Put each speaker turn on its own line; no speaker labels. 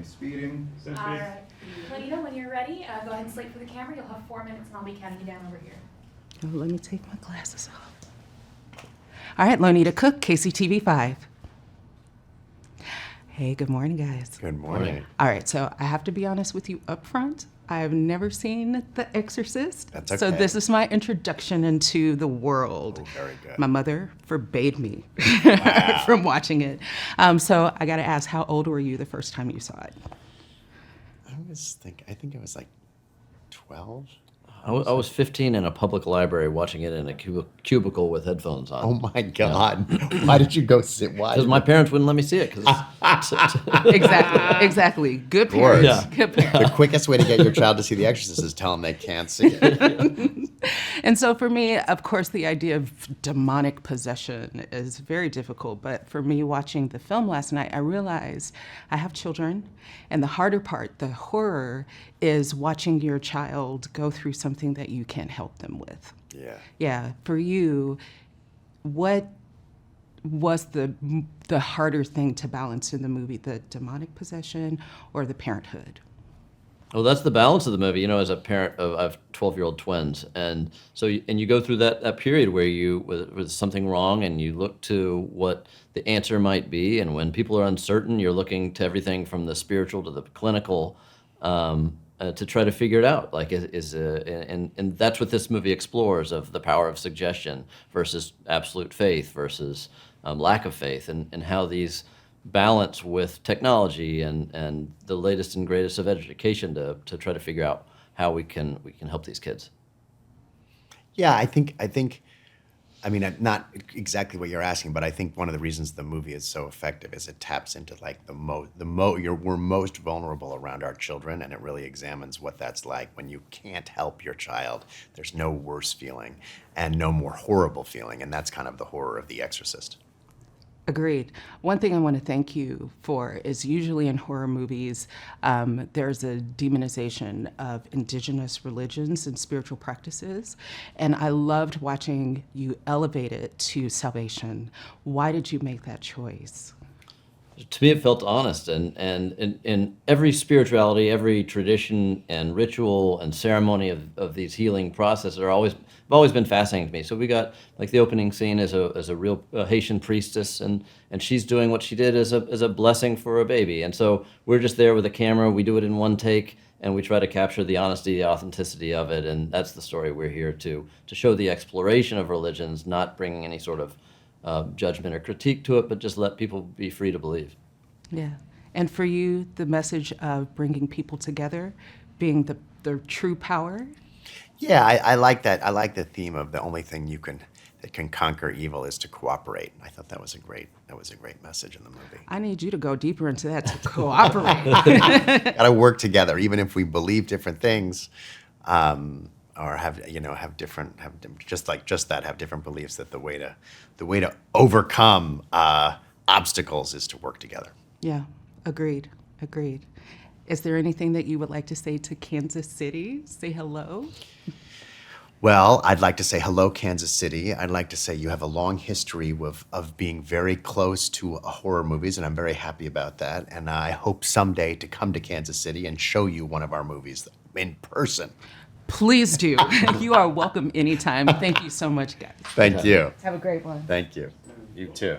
speeding, Sophie.
All right. Lenita, when you're ready, go ahead and slate for the camera. You'll have 4 minutes, and I'll be counting you down over here.
Oh, let me take my glasses off. All right, Lonita Cook, KCTV 5. Hey, good morning, guys.
Good morning.
All right, so I have to be honest with you up front. I've never seen The Exorcist.
That's okay.
So this is my introduction into the world.
Oh, very good.
My mother forbade me
Wow.
from watching it. So I got to ask, how old were you the first time you saw it?
I think I was like 12.
I was 15 in a public library watching it in a cubicle with headphones on.
Oh my God. Why did you go sit? Why?
Because my parents wouldn't let me see it.
Exactly. Good
course.
parents.
Yeah.
Good parents.
The quickest way to get your child to see The Exorcist is tell them they can't see it.
And so for me, of course, the idea of demonic possession is very difficult. But for me, watching the film last night, I realized I have children. And the harder part, the horror, is watching your child go through something that you can't help them with.
Yeah.
Yeah. For you, what was the harder thing to balance in the movie, the demonic possession or the parenthood?
Well, that's the balance of the movie. You know, as a parent of, I have 12-year-old twins, and so you go through that period where you with something wrong, and you look to what the answer might be. And when people are uncertain, you're looking to everything from the spiritual to the clinical to try to figure it out. Like, and that's what this movie explores, of the power of suggestion versus absolute faith versus lack of faith, and how these balance with technology and the latest and greatest of education to try to figure out how we can help these kids.
Yeah, I think. I mean, not exactly what you're asking, but I think one of the reasons the movie is so effective is it taps into like we're most vulnerable around our children, and it really examines what that's like when you can't help your child. There's no worse feeling and no more horrible feeling, and that's kind of the horror of The Exorcist.
Agreed. One thing I want to thank you for is usually in horror movies, there's a demonization of indigenous religions and spiritual practices. And I loved watching you elevate it to salvation. Why did you make that choice?
To me, it felt honest, and in every spirituality, every tradition and ritual and ceremony of these healing processes have always been fascinating to me. So we got like the opening scene as a real Haitian priestess, and she's doing what she did as a blessing for a baby, and so we're just there with a camera. We do it in one take, and we try to capture the honesty, the authenticity of it, and that's the story we're here to show, the exploration of religions, not bringing any sort of judgment or critique to it, but just let people be free to believe.
Yeah. And for you, the message of bringing people together, being the true power.
Yeah, I like that. I like the theme of the only thing that can conquer evil is to cooperate. I thought that was a great message in the movie.
I need you to go deeper into that, to cooperate.
Got to work together, even if we believe different things, or have different beliefs. That the way to overcome obstacles is to work together.
Yeah, agreed. Is there anything that you would like to say to Kansas City? Say hello.
Well, I'd like to say hello, Kansas City. I'd like to say you have a long history of being very close to horror movies, and I'm very happy about that. And I hope someday to come to Kansas City and show you one of our movies in person.
Please do. You are welcome anytime. Thank you so much, guys.
Thank you.
Have a great one.
Thank you. You too.